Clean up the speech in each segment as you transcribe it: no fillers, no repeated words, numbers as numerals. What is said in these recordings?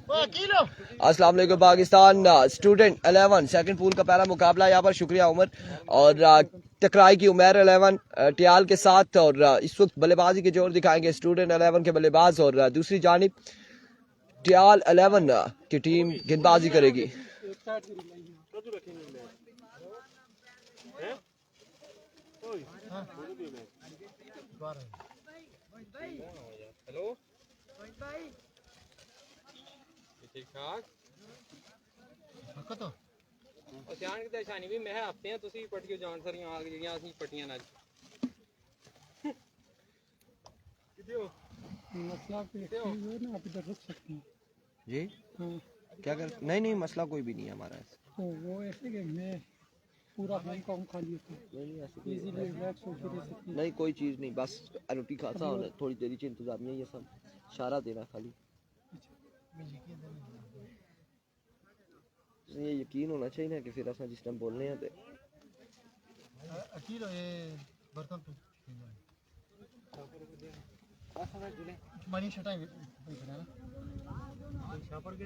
अस्सलाम वालेकुम Pakistan. Student 11 second pool का पहला मुकाबला यहाँ पर। शुक्रिया उमर। और टकराई की उमर 11 टियाल के साथ। और इस वक्त बल्लेबाजी के जोर दिखाएंगे स्टूडेंट 11 के बल्लेबाज। और दूसरी जानिब टियाल 11 की टीम गेंदबाजी करेगी। ठीक ठाक तो ध्यान किते शानी भी मैं हफ्ते हैं तुसी पट्टियो जान सारियां आ गईयां असि पट्टियां ना किते हो मसला पे हो ना आप इधर रुक सकते हैं जी। हां क्या कर नहीं मसला कोई भी नहीं है हमारा। तो वो ऐसे कि मैं पूरा बैंक अकाउंट खाली होता है इजीली रिलैक्स होके रह सकते हैं। नहीं कोई चीज़ नहीं, बस रोटी खाता और थोड़ी देरी से इंतजामिया ये सब इशारा देना खाली। ये यकीन होना चाहिए ना कि फिर असा जिस टाइम बोलने हैं अकील ये बर्तन तो मनी छटाएंगे ना छापर के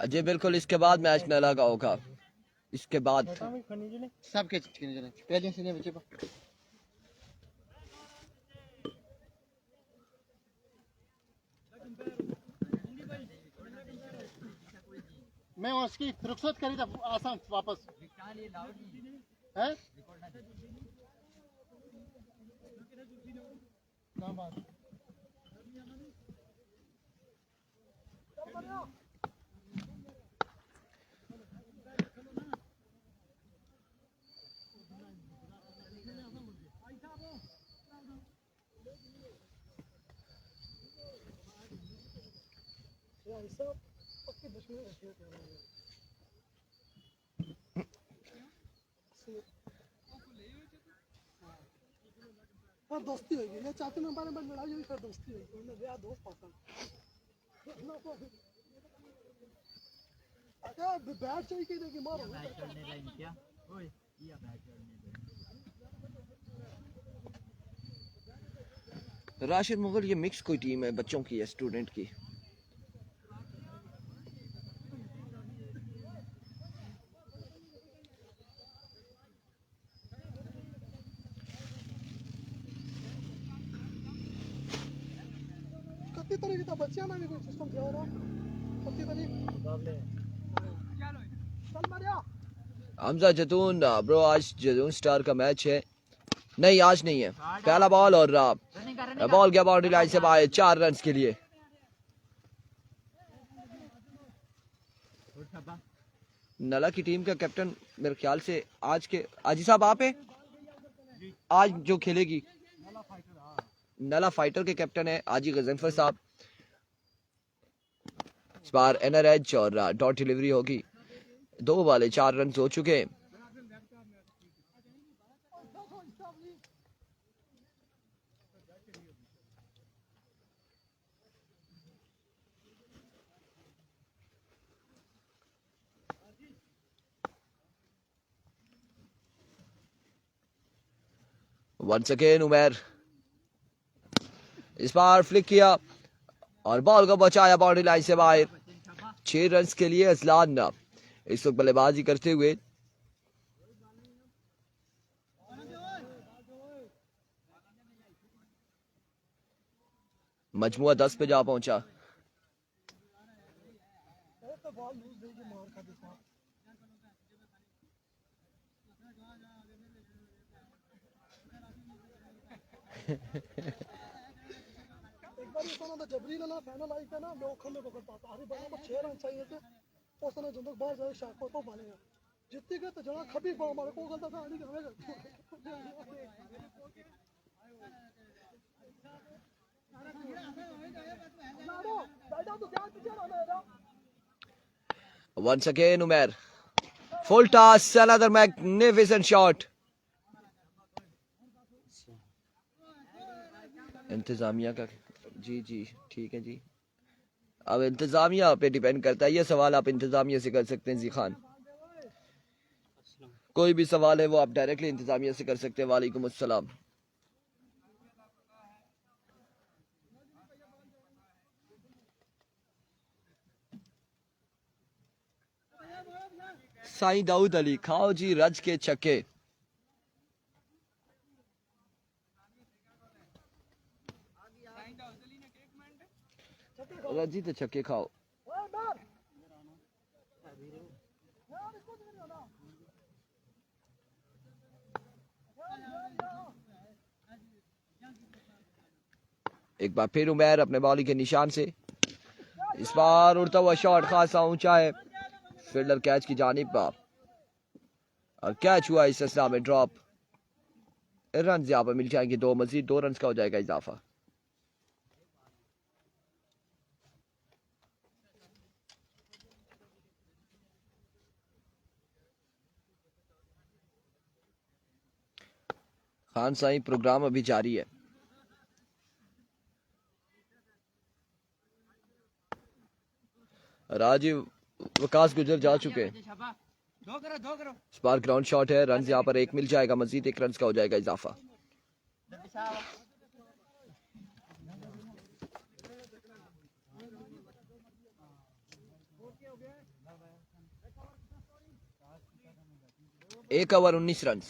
जी बिल्कुल। इसके बाद मैच न लगा होगा। इसके बाद सब के पहले से बच्चे मैं उसकी रुखसत करी था आसाम वापस है दोस्ती होगी ये चाहते हैं बारे में लड़ाई हुई फिर दोस्ती होगी मैं गया दोस्त पासा अरे बैट चाहिए कि नहीं मारो बैट चढ़ने लाइन क्या ओए ये बैट चढ़ने राशिद मुगल ये मिक्स कोई टीम है बच्चों की है स्टूडेंट की। कत्ती तरह की तो बच्चियां ना भी कोई सिस्टम दिया हो रहा कत्ती तरह मुकाबले चल मारिया हमजा जतून ब्रो आज जतून स्टार का मैच है। नहीं आज नहीं है। पहला बॉल और बॉल गया बाउंड्री लाइन से बाहर 4 रन के लिए। नला की टीम का कैप्टन मेरे ख्याल से आज के आजी साहब आप है आज जो खेलेगी। नला फाइटर के कैप्टन है आजी गजनफर साहब। इस बार एनआरएच और डॉट डिलीवरी होगी। 2 वाले 4 रन हो चुके हैं। वंस अगेन उमर इस बार फ्लिक किया और बॉल को बचाया बाउंड्री लाइन से बाहर। 6 रन के लिए असलान इस वक्त बल्लेबाजी करते हुए। मजमुआ 10 पे जा पहुंचा। जबरी ना फाइनल आई था ना लोग में पकड़ पाता अरे बड़ा को 6 रन चाहिए थे उसने जो लोग बाहर जाए शाको तो मारेगा जितने के तो जरा खबी पाओ हमारे को गलता था नहीं हमें Once again Umer full toss, another magnificent shot. इंतजामिया का जी ठीक है जी। अब इंतजामिया पे डिपेंड करता है। ये सवाल आप इंतजामिया से कर सकते हैं जी खान। कोई भी सवाल है वो आप डायरेक्टली इंतजामिया से कर सकते हैं। वालेकुम अस्सलाम। साईं दाऊद अली, खाओ जी रज के छक्के। रजी तो छक्के खाओ। एक बार फिर उमर अपने बॉलिंग के निशान से, इस बार उड़ता हुआ शॉट खासा ऊंचा है, फील्डर कैच की जानिब और कैच हुआ इस असला में ड्रॉप। रन यहाँ पर मिल जाएंगे 2 मजीद 2 रन का हो जाएगा इजाफा। खान साई प्रोग्राम अभी जारी है। राजीव वकास गुजर जा चुके हैं। इस बार ग्राउंड शॉट है, रन यहाँ पर 1 मिल जाएगा, मजीद 1 रन का हो जाएगा इजाफा। एक ओवर 19 रन।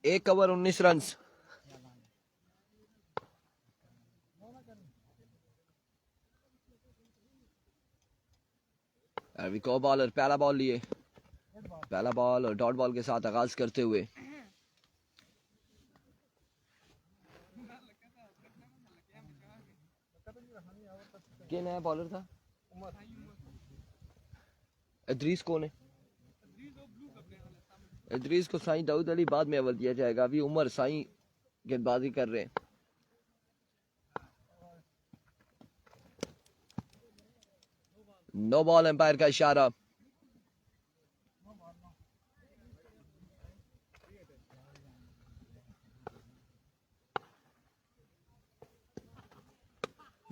एक ओवर 19 रन। विको बॉलर पहला बॉल लिए, पहला बॉल और डॉट बॉल के साथ आगाज करते हुए क्या नया बॉलर था? इदरीस कौन है? इदरीस को साईं दाऊद अली बाद में अवल दिया जाएगा, अभी उमर साईं गेंदबाजी कर रहे हैं। नो बॉल, एम्पायर का इशारा।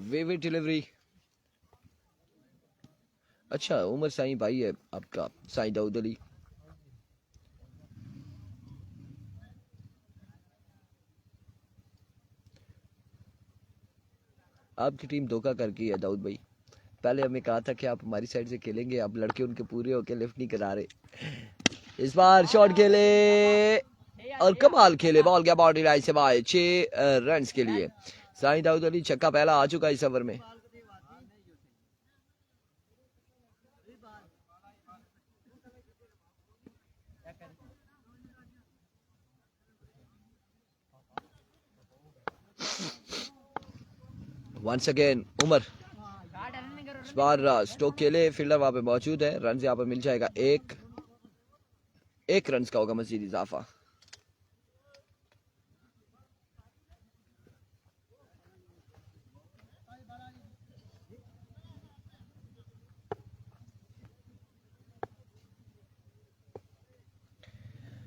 वेवे डिलीवरी। अच्छा, उमर साईं भाई है आपका साईं दाऊद अली। आपकी टीम धोखा कर गई है दाऊद भाई। पहले हमें कहा था कि आप हमारी साइड से खेलेंगे, अब लड़के उनके पूरे होके लिफ्ट नहीं करा रहे। इस बार शॉट खेले और कमाल खेले, बॉल गया बाउंड्री लाइन से बाहर 6 रन के लिए। साईं दाऊद अली छक्का पहला आ चुका इस ओवर में। वंस अगेन उमर, इस बार स्टोक के लिए फील्डर वहां पे मौजूद है, रन यहाँ पर मिल जाएगा 1 रन का होगा मजीद इजाफा।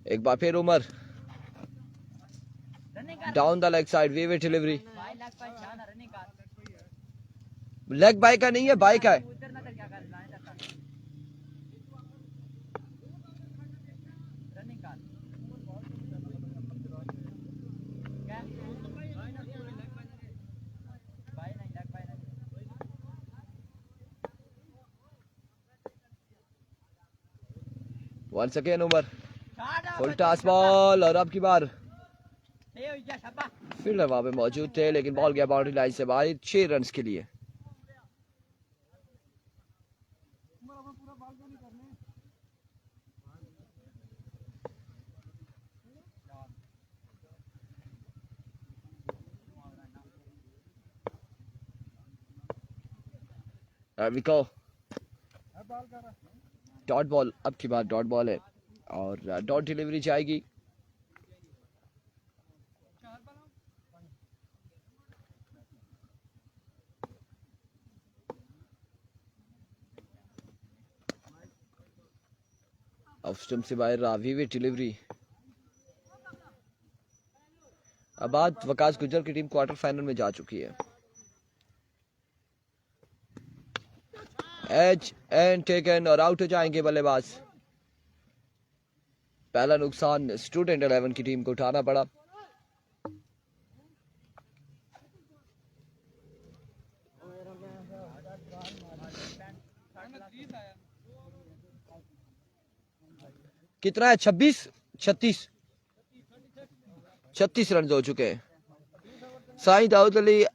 एक बार फिर Umar down the leg side, वेवे डिलीवरी। लेग बाय का नहीं है, बाय का है। Once again Umar, full toss ball और अब की बार फील्डर वहां पे मौजूद थे, लेकिन बॉल गया बाउंड्री लाइन से बाहर 6 रन के लिए। विको डॉट बॉल, अब की बार डॉट बॉल है और डॉट डिलीवरी जाएगी। ऑफ स्टंप से बाहर वीवे डिलीवरी। अब बात वकास गुजर की टीम क्वार्टर फाइनल में जा चुकी है। एच एंड टेकन और आउट हो जाएंगे बल्लेबाज। पहला नुकसान स्टूडेंट 11 की टीम को उठाना पड़ा। कितना है? 36 रन हो चुके हैं। साई दाऊद अली,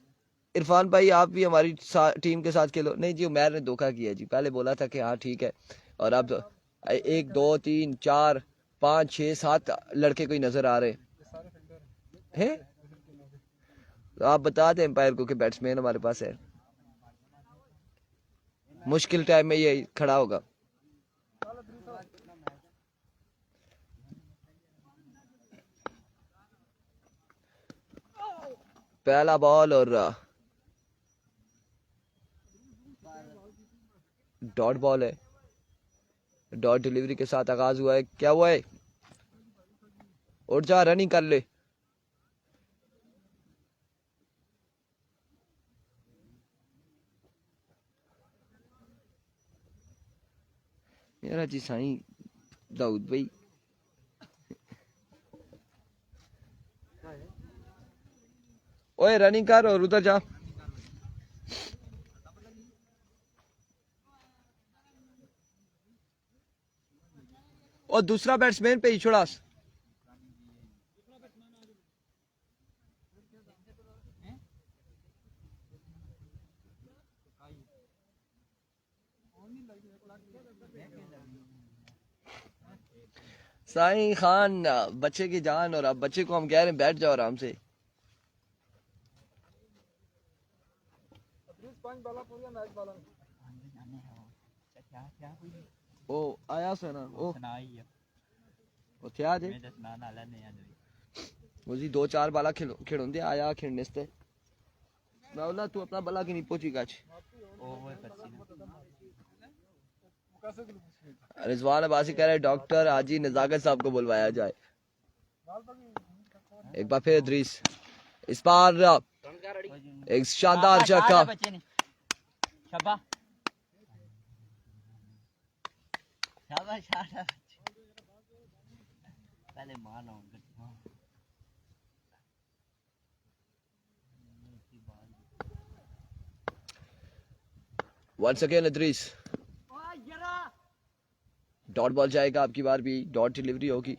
इरफान भाई आप भी हमारी टीम के साथ खेलो। नहीं जी, उमैर ने धोखा किया जी, पहले बोला था कि हाँ ठीक है, और अब 1 2 3 4 5 6 7 लड़के कोई नजर आ रहे हैं। तो आप बता दें एम्पायर को कि बैट्समैन हमारे पास है, मुश्किल टाइम में ये खड़ा होगा। पहला बॉल और डॉट बॉल है। डॉट डिलीवरी के साथ आगाज हुआ है। क्या हुआ है? उठ जा, रनिंग कर ले। मेरा जी साईं दाऊद भाई, ओए रनिंग कर और उधर जा। और दूसरा बैट्समैन पे ही छोड़ा। साईं खान बच्चे की जान, और अब बच्चे को हम कह रहे हैं बैठ जाओ आराम से। ओ आया से ना ओ ਉੱਥੇ ਜੇ वो जी 2-4 बाला खिड़ोंदे आया खेलने से मैं बोला तू अपना बला की नहीं पहुंची गाच। रिजवान अब्बासी कह रहे डॉक्टर हाजी नजाकत साहब को बुलवाया जाए। एक बार फिर इद्रीस, इस बार एक शानदार छक्का। Once again Idris, dot ball जाएगा आपकी बार भी, डॉट डिलीवरी होगी।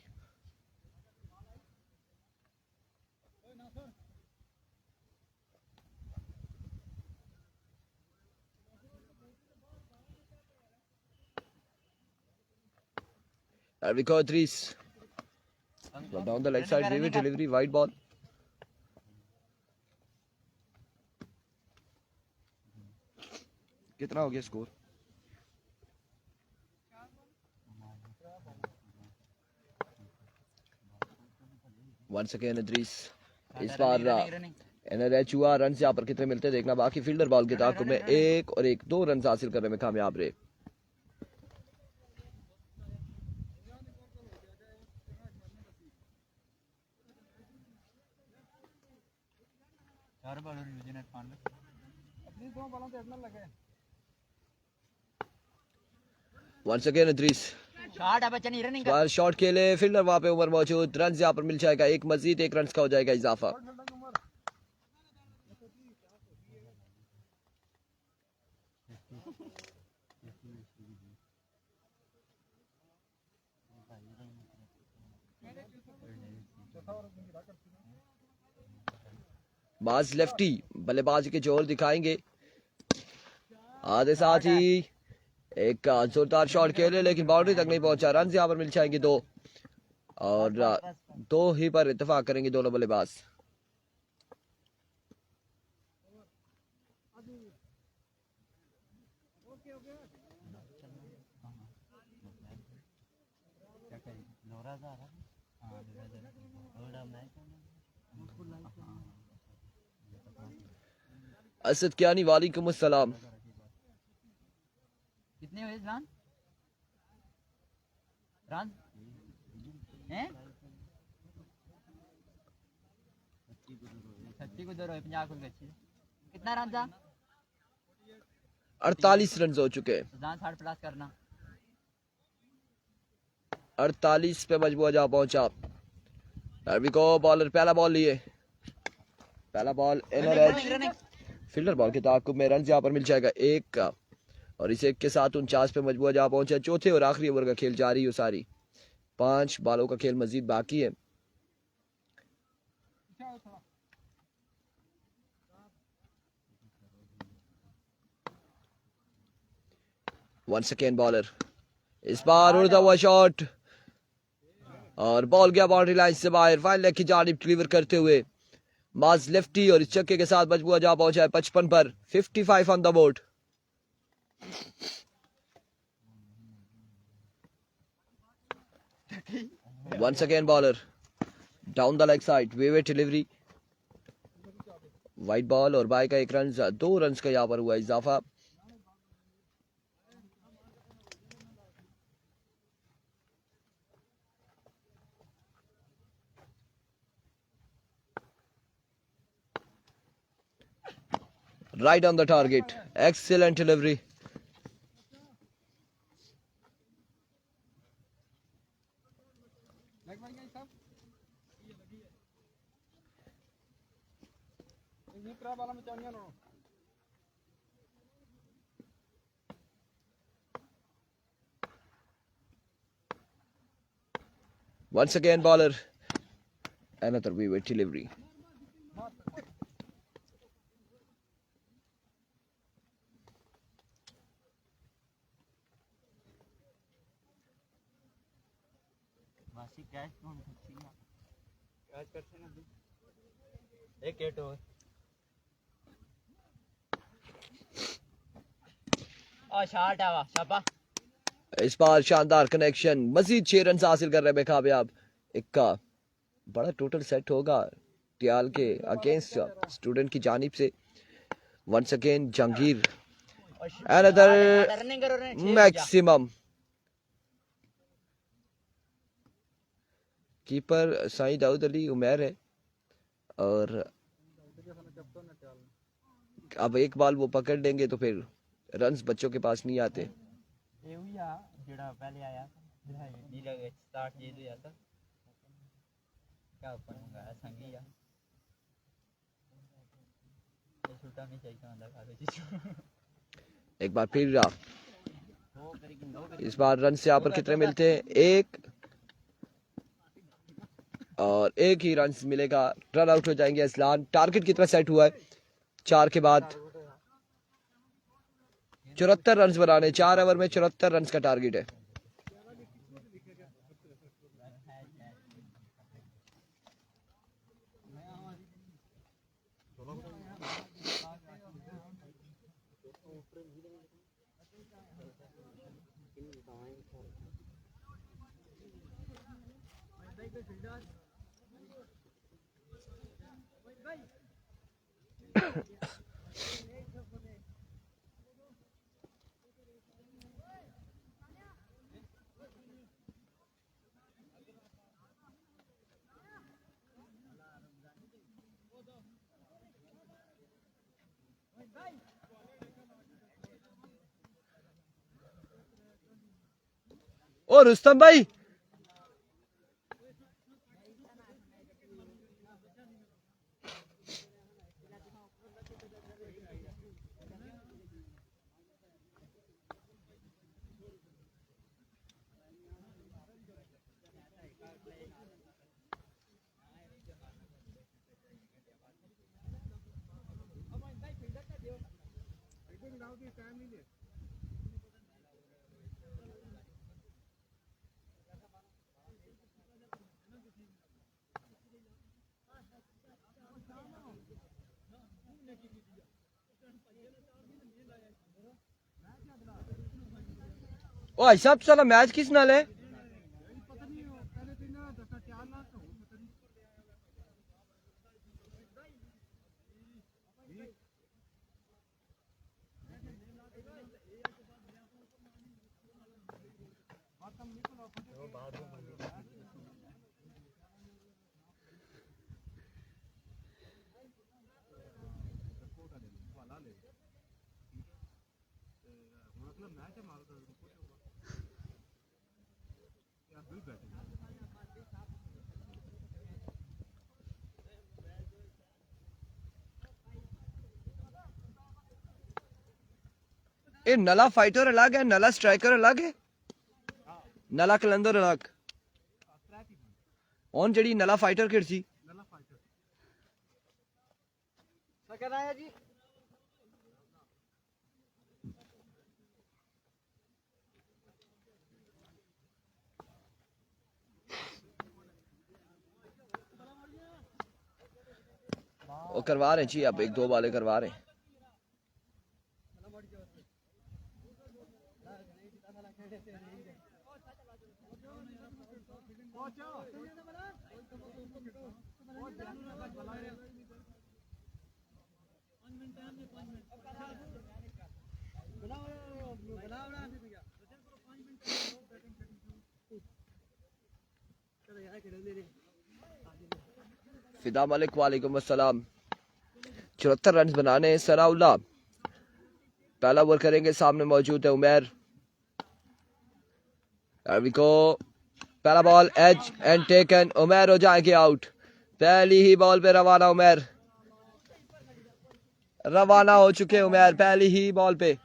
Rico Idris down the leg side, delivery wide ball. कितना हो गया स्कोर? Once again Idris, इस बार एनआरएच हुआ। रन यहाँ पर कितने मिलते देखना बाकी। फील्डर बॉल के ताक़ुब में 1 और 1 2 रन हासिल करने में कामयाब रहे। Once again Idris, शॉट खेले, फील्डर वहां पे ऊपर मौजूद। रन यहाँ पर मिल जाएगा, एक मजीद 1 रन का हो जाएगा इजाफा। बाज लेफ्टी बल्लेबाजी के जोर दिखाएंगे। आधे साथ ही एक जोरदार शॉट खेले लेकिन बाउंड्री तक नहीं पहुंचा। रन यहाँ पर मिल जाएंगे 2 और 2 ही पर इत्तेफाक करेंगे दोनों बल्लेबाज। असद कियानी वालेकुम अस्सलाम। कितने हुए रन? रन हैं 36 को 2 50 को अच्छी। कितना रन था? 48 रन हो चुके हैं। 60 प्लस करना। 48 पे मजबूर जा पहुंचा। रवि को बॉलर पहला बॉल लिए, पहला बॉल एनआरएच फील्डर बॉल के ताक़ुब में। रन यहाँ पर मिल जाएगा 1 का, और इस 1 के साथ 49 पे मजबूर जा पहुंचा। चौथे और आखिरी ओवर का खेल जारी है सारी। 5 बालों का खेल मजीद बाकी है। वंस अगेन बॉलर, इस बार उड़ता हुआ शॉट और बॉल गया बाउंड्री लाइन से बाहर। फाइन लेग की जानिब डिलीवर करते हुए माज लेफ्टी और इस छक्के के साथ मजबूआ जा पहुंचा है 55 पर। 55 on the board. Once again bowler down the leg side, वेवे डिलीवरी, वाइड बॉल और बाय का 1 रन, 2 रन का यहां पर हुआ इजाफा। Right on the target. Excellent delivery. Once again bowler. Another vivid delivery. वासी कैच कौन करती है? कैच करते ना एक एट ओवर और शॉट आवा शाबा। इस बार शानदार कनेक्शन, मजीद 6 रन हासिल कर रहे हैं बेकामयाब। इक्का बड़ा टोटल सेट होगा टियाल के अगेंस्ट स्टूडेंट की जानिब से। Once again Jahangir, another maximum. Keeper Sai Daud Ali Umar है और अब एक बाल वो पकड़ लेंगे तो फिर रन्स बच्चों के पास नहीं आते। ये हुआ जेड़ा पहले आया था नीला के स्टार्ट जे दिया था क्या ऊपर मंगाया संगीया ये छूटा नहीं चाहिए था लगा दे। एक बार फिर इस बार रन से यहाँ पर कितने मिलते हैं? 1 और 1 ही रन मिलेगा, रन आउट हो जाएंगे असलान। टारगेट कितना सेट हुआ है 4 के बाद? 74 रन बनाने, 4 ओवर में 74 रन का टारगेट है। ओ रुस्तम भाई, ओ भाई साहब साला मैच किस नाल है? नला फाइटर अलग है, नला स्ट्राइकर अलग है, नला कलंदर अलग। ऑन जड़ी नला फाइटर किट सी जी वो करवा रहे हैं जी, अब 1-2 वाले करवा रहे हैं। फिदा मलिक वालेकुम अस्सलाम। 74 रन बनाने हैं सनाउल्लाह। पहला ओवर करेंगे, सामने मौजूद है उमर। पहला ball edge and taken, Umar हो जाएंगे आउट। पहली ही बॉल पे रवाना उमर, रवाना हो चुके उमर पहली ही बॉल पे।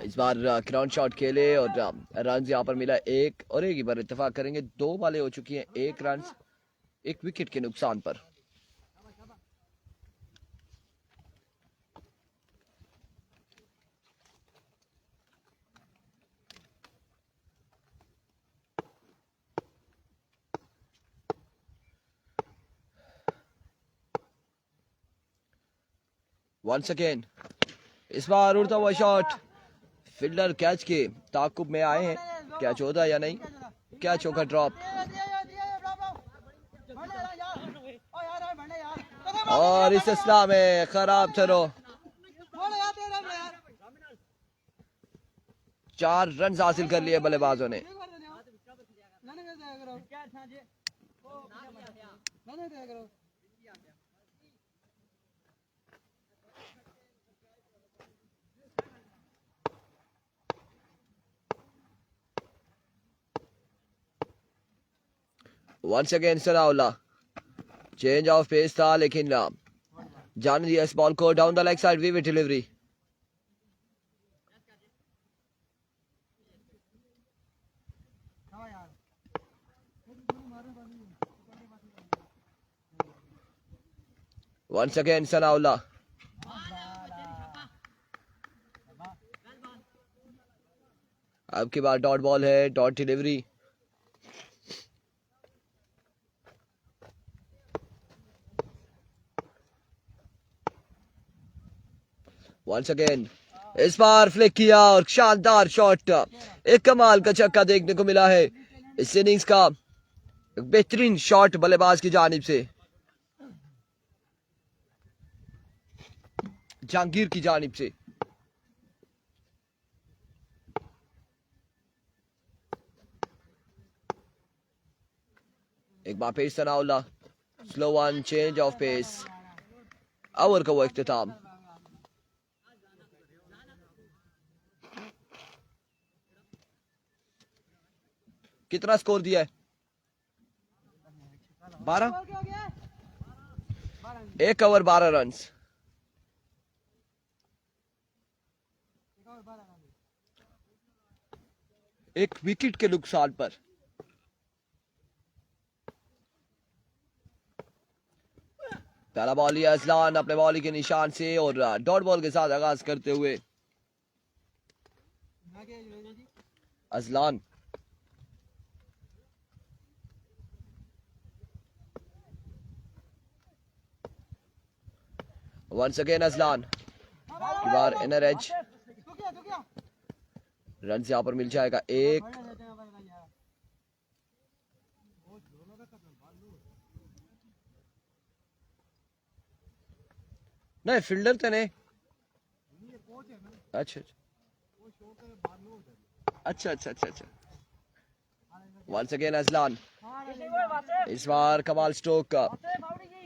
इस बार ग्राउंड शॉट खेले और रन यहाँ पर मिला 1 और 1 ही पर इत्तेफाक करेंगे। 2 बॉलें हो चुकी हैं, 1 रन 1 विकेट के नुकसान पर। वंस अगेन इस बार उड़ता हुआ शॉट, फील्डर कैच के ताकुब में आए हैं। कैच होता है या नहीं, कैच होगा ड्रॉप और इस सिलसिला में खराब थ्रो। 4 रन हासिल कर लिए बल्लेबाजों ने। Once again Sanaullah, change of pace था लेकिन जाने दिया इस बॉल को down the leg side. Vivid delivery, once again Sanaullah. अब की बार डॉट बॉल है, डॉट डिलीवरी। वंस अगेन इस बार फ्लिक किया और शानदार शॉट, एक कमाल का छक्का देखने को मिला है इस इनिंग्स का। बेहतरीन शॉट बल्लेबाज की जानिब से, जहांगीर की जानिब से। एक बार फिर Sanaullah, slow one, change of pace, over का वो इख्तिताम। कितना स्कोर दिया है? 12, 1 ओवर 12 रन। एक विकेट के नुकसान पर। पहला बॉल लिया अजलान अपने बॉलिंग के निशान से और डॉट बॉल के साथ आगाज करते हुए अजलान। वंस अगेन अजलान, की बार इनर एज, रन यहाँ पर मिल जाएगा 1। नहीं फील्डर थे ने अच्छा अच्छा अच्छा अच्छा अच्छा वंस अगेन अजलान इस बार कमाल स्टोक का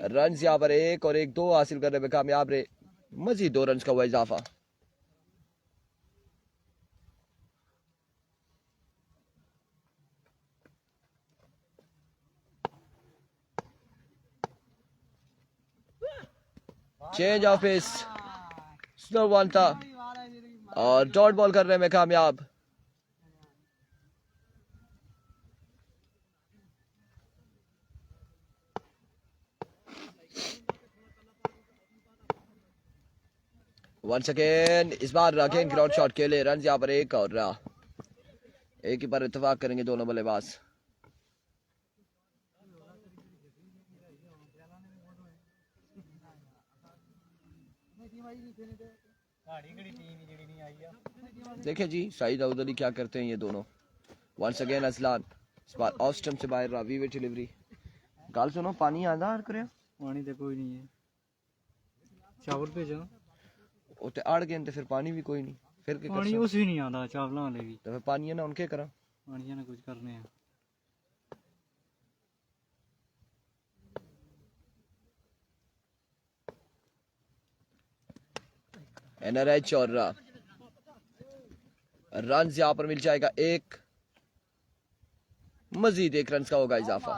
रन यहाँ पर 1 और 1 2 हासिल करने में कामयाब रहे मजीद 2 रन का हुआ इजाफा change of pace slow one था और डॉट बॉल करने में कामयाब वंस अगेन इस बार अगेन ग्राउंड शॉट के लिए रन यहाँ पर 1 और एक ही पर इत्तेफाक करेंगे दोनों बल्लेबाज देखें जी साइद अली क्या करते हैं ये दोनों वंस अगेन असलान इस बार ऑफ स्टंप से बाहर रहा वीवे डिलीवरी गाल सुनो पानी आंदा हर करे पानी तो कोई नहीं है चावल भेजो उते आड़ गए तो फिर पानी भी कोई नहीं फिर के पानी उस भी नहीं आंदा चावल वाले भी तो फिर पानी है ना उनके करा पानी ना कुछ करने हैं एनआरएच और रन यहाँ पर मिल जाएगा 1 मजीद 1 रन का होगा इजाफा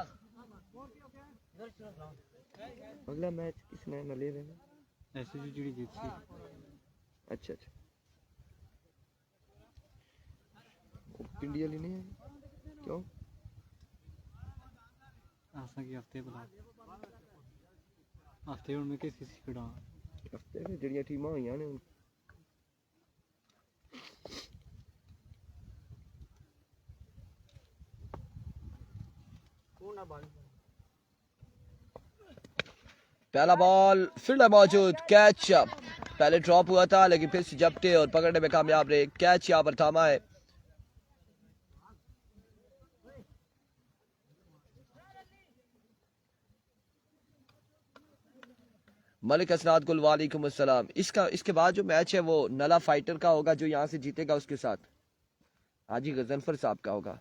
अगला मैच किसने न ले रहे ऐसे जो जुड़ी जीती अच्छा अच्छा इंडिया लेने हैं क्यों आसा की हफ्ते बुला हफ्ते में किसी खड़ा हफ्ते में जड़ियां टीमां होईयां ने पहला बॉल फील्डर मौजूद कैच पहले ड्रॉप हुआ था लेकिन फिर से जपटे और पकड़ने में कामयाब रहे कैच यहाँ पर थामा है मलिक असनाद गुल वालेकुम अस्सलाम इसके बाद जो मैच है वो नला फाइटर का होगा जो यहाँ से जीतेगा उसके साथ हाजी गजनफर साहब का होगा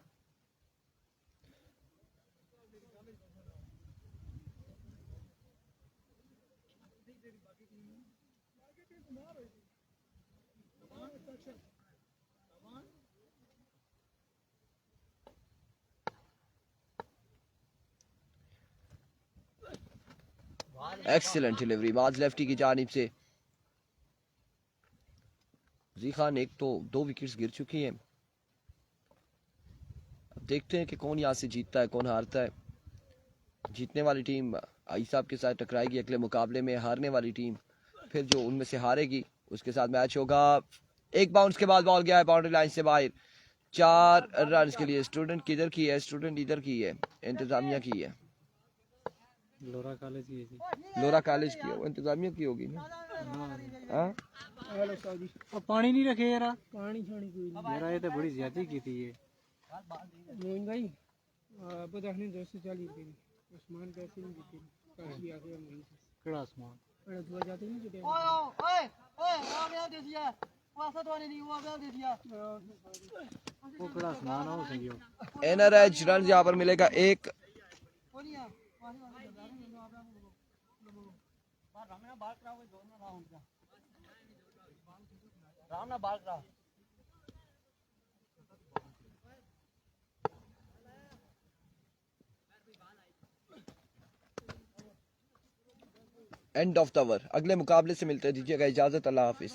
एक्सीलेंट डिलीवरी माज लेफ्टी की जानिब से जी खान एक तो 2 विकेट्स गिर चुकी हैं अब देखते हैं कि कौन यहाँ से जीतता है कौन हारता है जीतने वाली टीम आई साहब के साथ टकराएगी अगले मुकाबले में हारने वाली टीम फिर जो उनमें से हारेगी उसके साथ मैच होगा एक बाउंस के बाद बॉल गया है बाउंड्री लाइन से बाहर 4 रन के लिए स्टूडेंट किधर की है स्टूडेंट इधर की है इंतजामिया की है लोरा कॉलेज की थी लोरा कॉलेज की है वो इंतजामिया की होगी ना हाँ अब पानी नहीं रखे यार पानी छोड़ी कोई यार ये तो बड़ी ज्यादा की थी ये मोइन भाई अब देखने 240 की उस्मान पैसे नहीं देते काफी आ गया मोइन से कड़ा उस्मान अरे दुआ जाते नहीं जुटे ओए ओए आ गया दे दिया वासा तो नहीं हुआ गया दे दिया वो कड़ा उस्मान हो सही एनआरएच रन यहाँ पर मिलेगा 1 एंड ऑफ द ओवर अगले मुकाबले से मिलते हैं दीजिएगा इजाजत अल्लाह हाफिज